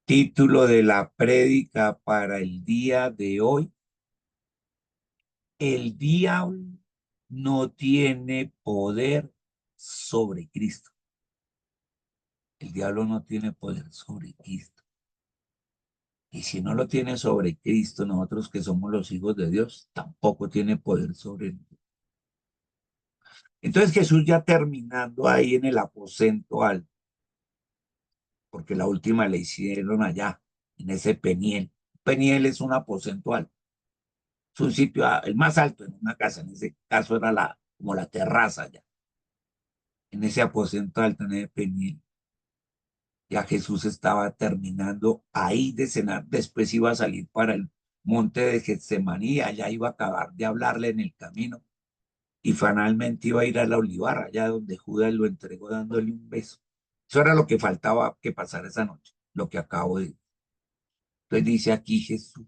Título de la prédica para el día de hoy: El diablo no tiene poder sobre Cristo. El diablo no tiene poder sobre Cristo. Y si no lo tiene sobre Cristo, nosotros que somos los hijos de Dios, tampoco tiene poder sobre nosotros. Entonces Jesús, ya terminando ahí en el aposento alto, porque la última le hicieron allá, en ese Peniel. Peniel es un aposento alto. Es un sitio, el más alto en una casa. En ese caso era como la terraza ya, en ese aposento alto, en ese Peniel. Ya Jesús estaba terminando ahí de cenar. Después iba a salir para el monte de Getsemaní. Allá iba a acabar de hablarle en el camino. Y finalmente iba a ir a la olivar, allá donde Judas lo entregó dándole un beso. Eso era lo que faltaba que pasara esa noche, lo que acabo de... Entonces dice aquí Jesús,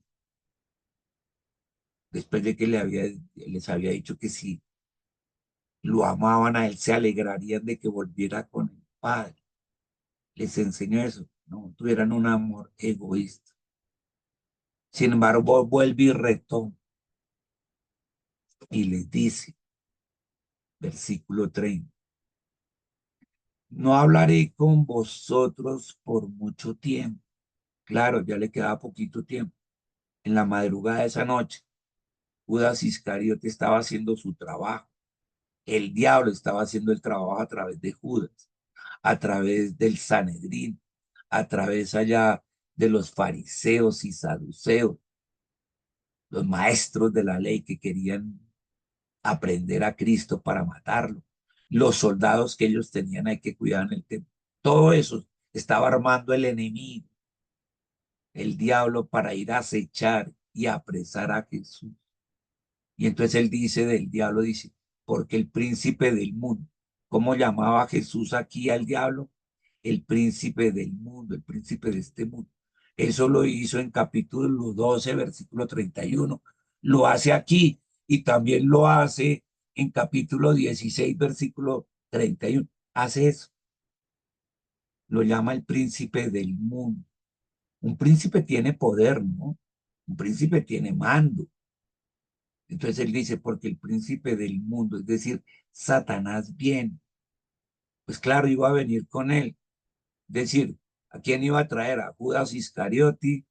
después de que les había dicho que si lo amaban a él, se alegrarían de que volviera con el Padre. Les enseñó eso, no tuvieran un amor egoísta. Sin embargo, vuelve y retoma y les dice, versículo 30, no hablaré con vosotros por mucho tiempo. Claro, ya le quedaba poquito tiempo. En la madrugada de esa noche, Judas Iscariote estaba haciendo su trabajo. El diablo estaba haciendo el trabajo a través de Judas, a través del Sanedrín, a través allá de los fariseos y saduceos, los maestros de la ley que querían aprender a Cristo para matarlo, los soldados que ellos tenían ahí que cuidaban el templo. Todo eso estaba armando el enemigo, el diablo, para ir a acechar y a apresar a Jesús. Y entonces él dice del diablo, dice, porque el príncipe del mundo, ¿cómo llamaba Jesús aquí al diablo? El príncipe del mundo, el príncipe de este mundo. Eso lo hizo en capítulo 12, versículo 31. Lo hace aquí y también lo hace en capítulo 16, versículo 31. Hace eso. Lo llama el príncipe del mundo. Un príncipe tiene poder, ¿no? Un príncipe tiene mando. Entonces él dice, porque el príncipe del mundo, es decir, Satanás viene. Pues claro, iba a venir con él. Es decir, ¿a quién iba a traer? A Judas Iscariote,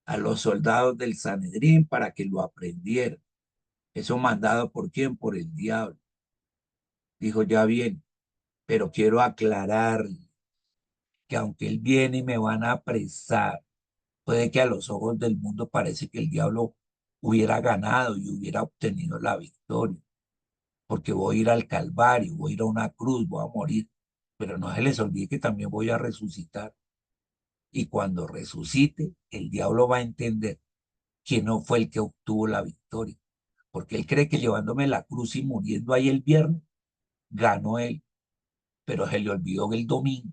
a los soldados del Sanedrín para que lo aprendieran. Eso mandado por quién? Por el diablo. Dijo, ya bien, pero quiero aclarar que aunque él viene y me van a apresar, puede que a los ojos del mundo parece que el diablo hubiera ganado y hubiera obtenido la victoria, porque voy a ir al Calvario, voy a ir a una cruz, voy a morir, pero no se les olvide que también voy a resucitar. Y cuando resucite, el diablo va a entender que no fue el que obtuvo la victoria, porque él cree que llevándome la cruz y muriendo ahí el viernes, ganó él, pero se le olvidó el domingo,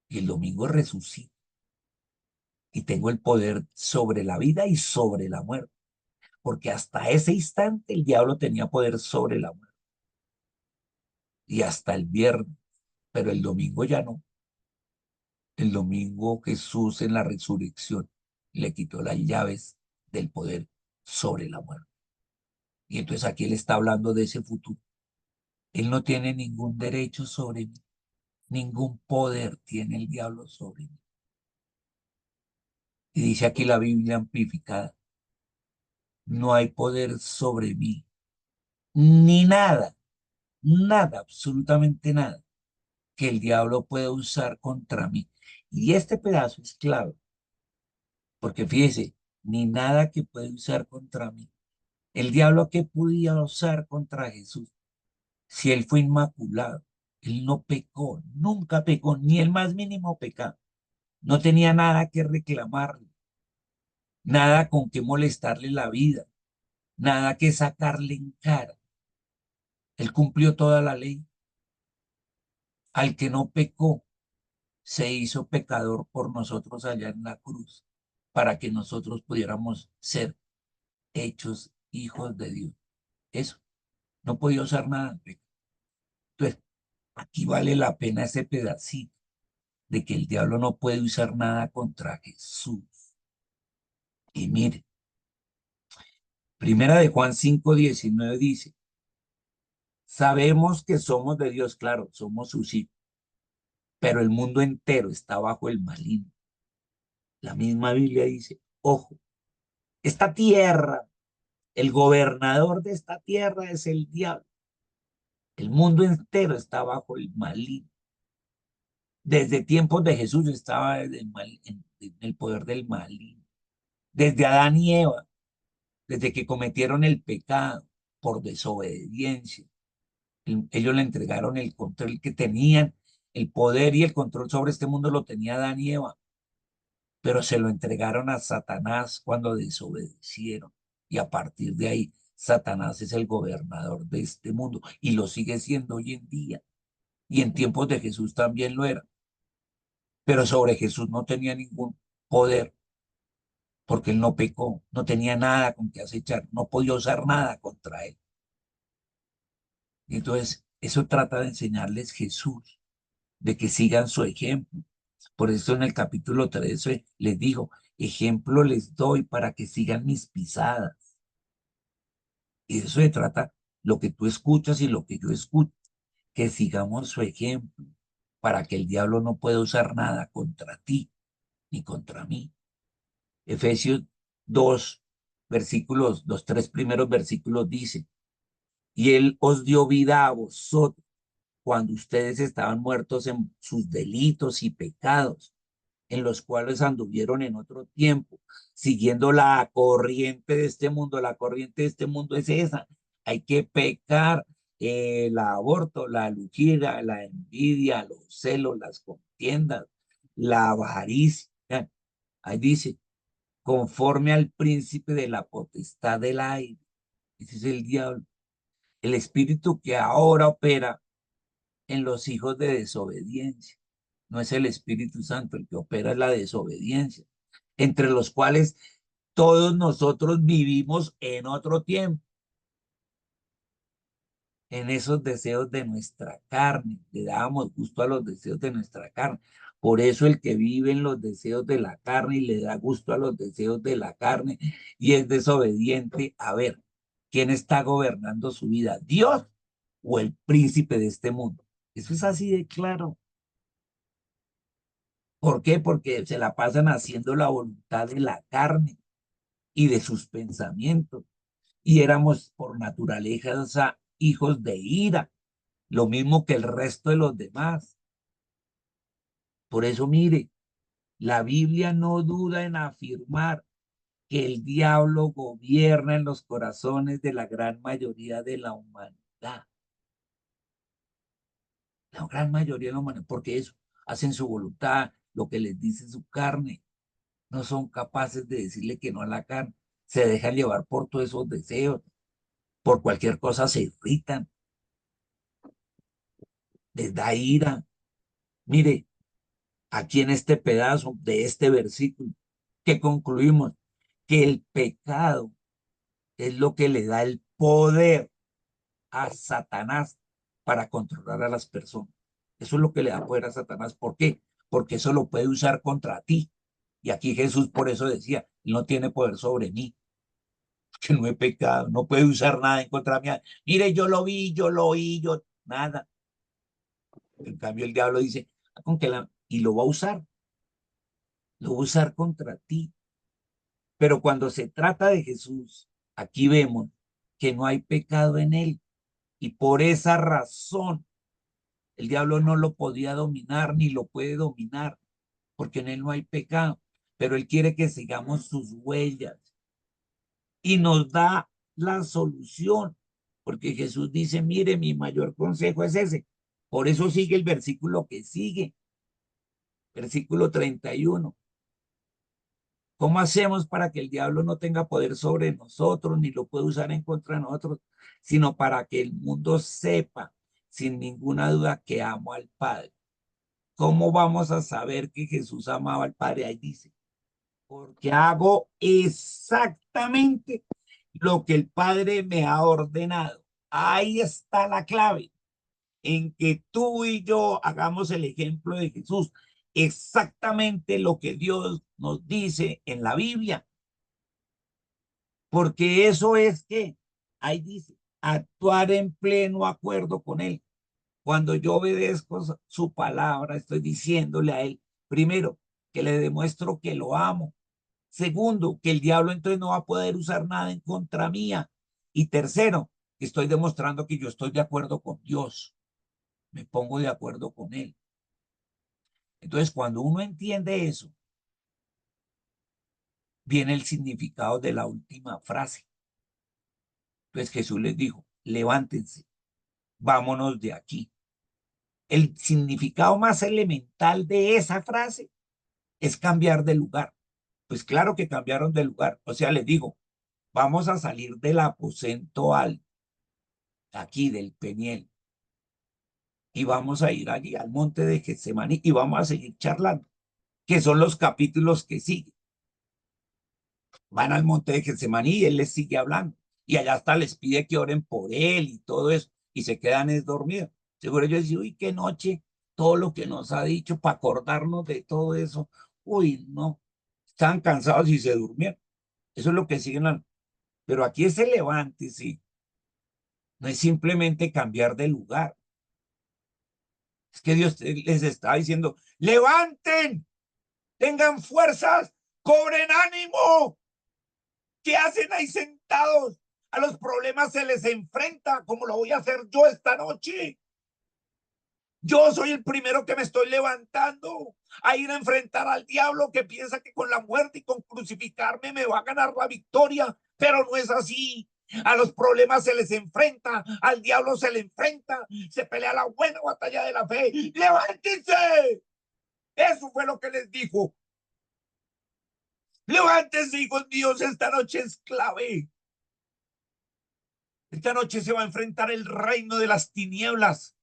y el domingo resucita, y tengo el poder sobre la vida y sobre la muerte, porque hasta ese instante el diablo tenía poder sobre la muerte, y hasta el viernes, pero el domingo ya no. El domingo Jesús en la resurrección le quitó las llaves del poder sobre la muerte. Y entonces aquí él está hablando de ese futuro. Él no tiene ningún derecho sobre mí, ningún poder tiene el diablo sobre mí. Y dice aquí la Biblia amplificada, no hay poder sobre mí, ni nada, nada, absolutamente nada, que el diablo pueda usar contra mí. Y este pedazo es clave, porque fíjese, ni nada que puede usar contra mí. El diablo que podía usar contra Jesús, si él fue inmaculado, él no pecó, nunca pecó, ni el más mínimo pecado. No tenía nada que reclamarle, nada con que molestarle la vida, nada que sacarle en cara. Él cumplió toda la ley. Al que no pecó, se hizo pecador por nosotros allá en la cruz, para que nosotros pudiéramos ser hechos hijos de Dios. Eso, no podía usar nada. Entonces, aquí vale la pena ese pedacito. de que el diablo no puede usar nada contra Jesús. Y mire, Primera de Juan 5:19 dice, sabemos que somos de Dios, claro, somos sus hijos, pero el mundo entero está bajo el maligno. La misma Biblia dice, ojo, esta tierra, el gobernador de esta tierra es el diablo. El mundo entero está bajo el maligno. Desde tiempos de Jesús estaba en el poder del maligno. Desde Adán y Eva, desde que cometieron el pecado por desobediencia. Ellos le entregaron el control que tenían, el poder y el control sobre este mundo lo tenía Adán y Eva, pero se lo entregaron a Satanás cuando desobedecieron. Y a partir de ahí, Satanás es el gobernador de este mundo y lo sigue siendo hoy en día. Y en tiempos de Jesús también lo era, pero sobre Jesús no tenía ningún poder porque él no pecó, no tenía nada con que acechar, no podía usar nada contra él. Y entonces, eso trata de enseñarles Jesús, de que sigan su ejemplo. Por eso en el capítulo 13 les dijo, ejemplo les doy para que sigan mis pisadas. Y de eso se trata lo que tú escuchas y lo que yo escucho, que sigamos su ejemplo para que el diablo no pueda usar nada contra ti ni contra mí. Efesios 2 versículos, los tres primeros versículos dicen, y él os dio vida a vosotros cuando ustedes estaban muertos en sus delitos y pecados, en los cuales anduvieron en otro tiempo, siguiendo la corriente de este mundo. La corriente de este mundo es esa. Hay que pecar, el aborto, la lujuria, la envidia, los celos, las contiendas, la avaricia. Ahí dice, conforme al príncipe de la potestad del aire. Ese es el diablo. El espíritu que ahora opera en los hijos de desobediencia. No es el Espíritu Santo el que opera la desobediencia, entre los cuales todos nosotros vivimos en otro tiempo, en esos deseos de nuestra carne, le dábamos gusto a los deseos de nuestra carne. Por eso el que vive en los deseos de la carne y le da gusto a los deseos de la carne y es desobediente, a ver, ¿quién está gobernando su vida? ¿Dios o el príncipe de este mundo? Eso es así de claro. ¿Por qué? Porque se la pasan haciendo la voluntad de la carne y de sus pensamientos. Y éramos por naturaleza hijos de ira, lo mismo que el resto de los demás. Por eso, mire, la Biblia no duda en afirmar que el diablo gobierna en los corazones de la gran mayoría de la humanidad. La gran mayoría de la humanidad, porque eso, hacen su voluntad, lo que les dice su carne. No son capaces de decirle que no a la carne, se dejan llevar por todos esos deseos, por cualquier cosa se irritan, les da ira. Mire, aquí en este pedazo de este versículo, que concluimos que el pecado es lo que le da el poder a Satanás para controlar a las personas. Eso es lo que le da poder a Satanás. ¿Por qué? Porque eso lo puede usar contra ti. Y aquí Jesús por eso decía, él no tiene poder sobre mí, que no he pecado, no puede usar nada en contra mía. Mire, yo lo vi, yo lo oí, yo nada. En cambio, el diablo dice, con que y lo va a usar contra ti. Pero cuando se trata de Jesús, aquí vemos que no hay pecado en él. Y por esa razón, el diablo no lo podía dominar ni lo puede dominar, porque en él no hay pecado. Pero él quiere que sigamos sus huellas y nos da la solución, porque Jesús dice, mire, mi mayor consejo es ese. Por eso sigue el versículo que sigue, versículo 31. ¿Cómo hacemos para que el diablo no tenga poder sobre nosotros, ni lo pueda usar en contra de nosotros, sino para que el mundo sepa sin ninguna duda que amo al Padre? ¿Cómo vamos a saber que Jesús amaba al Padre? Ahí dice, porque hago exactamente lo que el Padre me ha ordenado. Ahí está la clave, en que tú y yo hagamos el ejemplo de Jesús, exactamente lo que Dios nos dice en la Biblia, porque eso es que, ahí dice, actuar en pleno acuerdo con Él. Cuando yo obedezco su palabra, estoy diciéndole a Él, primero, que le demuestro que lo amo. Segundo, que el diablo entonces no va a poder usar nada en contra mía. Y tercero, que estoy demostrando que yo estoy de acuerdo con Dios. Me pongo de acuerdo con Él. Entonces, cuando uno entiende eso, viene el significado de la última frase. Entonces Jesús les dijo, levántense, vámonos de aquí. El significado más elemental de esa frase es cambiar de lugar. Pues claro que cambiaron de lugar. O sea, les digo, vamos a salir del aposento alto, aquí del Peniel, y vamos a ir allí al monte de Getsemaní y vamos a seguir charlando, que son los capítulos que siguen. Van al monte de Getsemaní y él les sigue hablando. Y allá hasta les pide que oren por él y todo eso. Y se quedan es dormidos. Seguro yo decía, uy, qué noche, todo lo que nos ha dicho para acordarnos de todo eso. Uy, no. Estaban cansados y se durmieron. Eso es lo que siguen. Pero aquí ese levante, sí. No es simplemente cambiar de lugar. Es que Dios les está diciendo, levanten, tengan fuerzas, cobren ánimo. ¿Qué hacen ahí sentados? A los problemas se les enfrenta, como lo voy a hacer yo esta noche. Yo soy el primero que me estoy levantando a ir a enfrentar al diablo que piensa que con la muerte y con crucificarme me va a ganar la victoria, pero no es así. A los problemas se les enfrenta, al diablo se le enfrenta, se pelea la buena batalla de la fe. ¡Levántense! Eso fue lo que les dijo. Levántense, hijos míos, esta noche es clave. Esta noche se va a enfrentar el reino de las tinieblas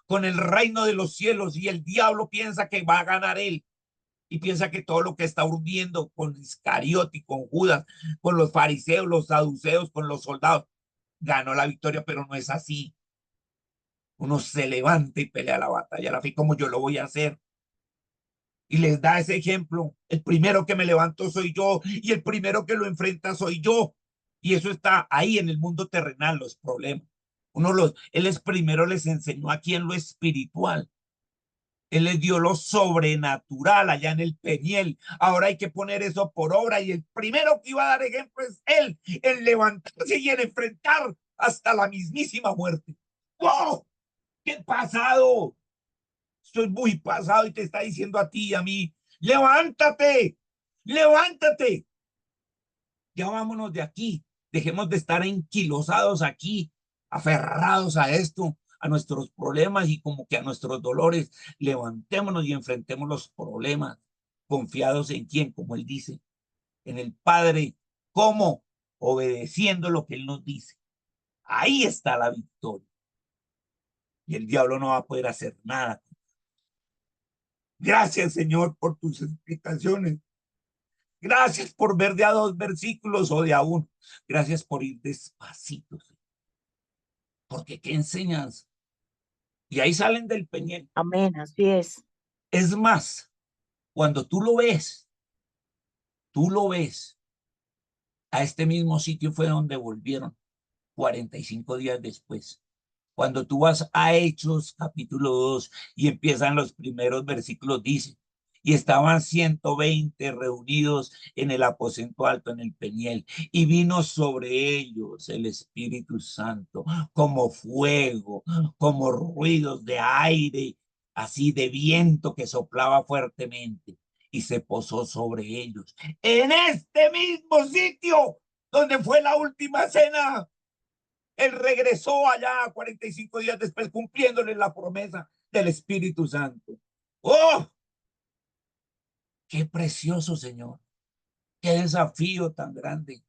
con el reino de los cielos y el diablo piensa que va a ganar él y piensa que todo lo que está urdiendo con Iscariote y con Judas, con los fariseos, los saduceos, con los soldados, ganó la victoria, pero no es así. Uno se levanta y pelea la batalla, la fe como yo lo voy a hacer. Y les da ese ejemplo. El primero que me levanto soy yo y el primero que lo enfrenta soy yo. Y eso está ahí en el mundo terrenal, los problemas. Él es primero les enseñó aquí en lo espiritual. Él les dio lo sobrenatural allá en el Peniel. Ahora hay que poner eso por obra y el primero que iba a dar ejemplo es él, en levantarse y en enfrentar hasta la mismísima muerte. ¡Wow! ¿Qué pasado? Estoy muy pasado y te está diciendo a ti y a mí, levántate, levántate. Ya vámonos de aquí. Dejemos de estar enquilosados aquí, aferrados a esto, a nuestros problemas y como que a nuestros dolores. Levantémonos y enfrentemos los problemas, confiados en quién, como él dice, en el Padre. ¿Cómo? Obedeciendo lo que él nos dice. Ahí está la victoria. Y el diablo no va a poder hacer nada. Gracias, Señor, por tus explicaciones. Gracias por ver de a dos versículos o de a uno. Gracias por ir despacito, porque qué enseñanza. Y ahí salen del Peñel. Amén, así es. Es más, cuando tú lo ves, a este mismo sitio fue donde volvieron 45 días después. Cuando tú vas a Hechos capítulo 2 y empiezan los primeros versículos, dice, y estaban 120 reunidos en el aposento alto, en el Peniel, y vino sobre ellos el Espíritu Santo como fuego, como ruidos de aire, así de viento que soplaba fuertemente, y se posó sobre ellos. En este mismo sitio donde fue la última cena, él regresó allá 45 días después, cumpliéndole la promesa del Espíritu Santo. ¡Oh! ¡Qué precioso, Señor! ¡Qué desafío tan grande!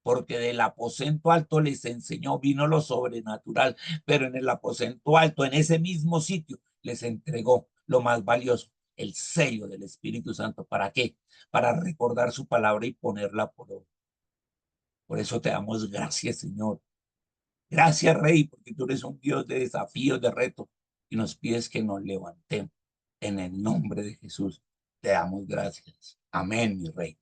Porque del aposento alto les enseñó, vino lo sobrenatural, pero en el aposento alto, en ese mismo sitio, les entregó lo más valioso, el sello del Espíritu Santo. ¿Para qué? Para recordar su palabra y ponerla por obra. Por eso te damos gracias, Señor. Gracias, Rey, porque tú eres un Dios de desafíos, de retos, y nos pides que nos levantemos. En el nombre de Jesús, te damos gracias. Amén, mi rey.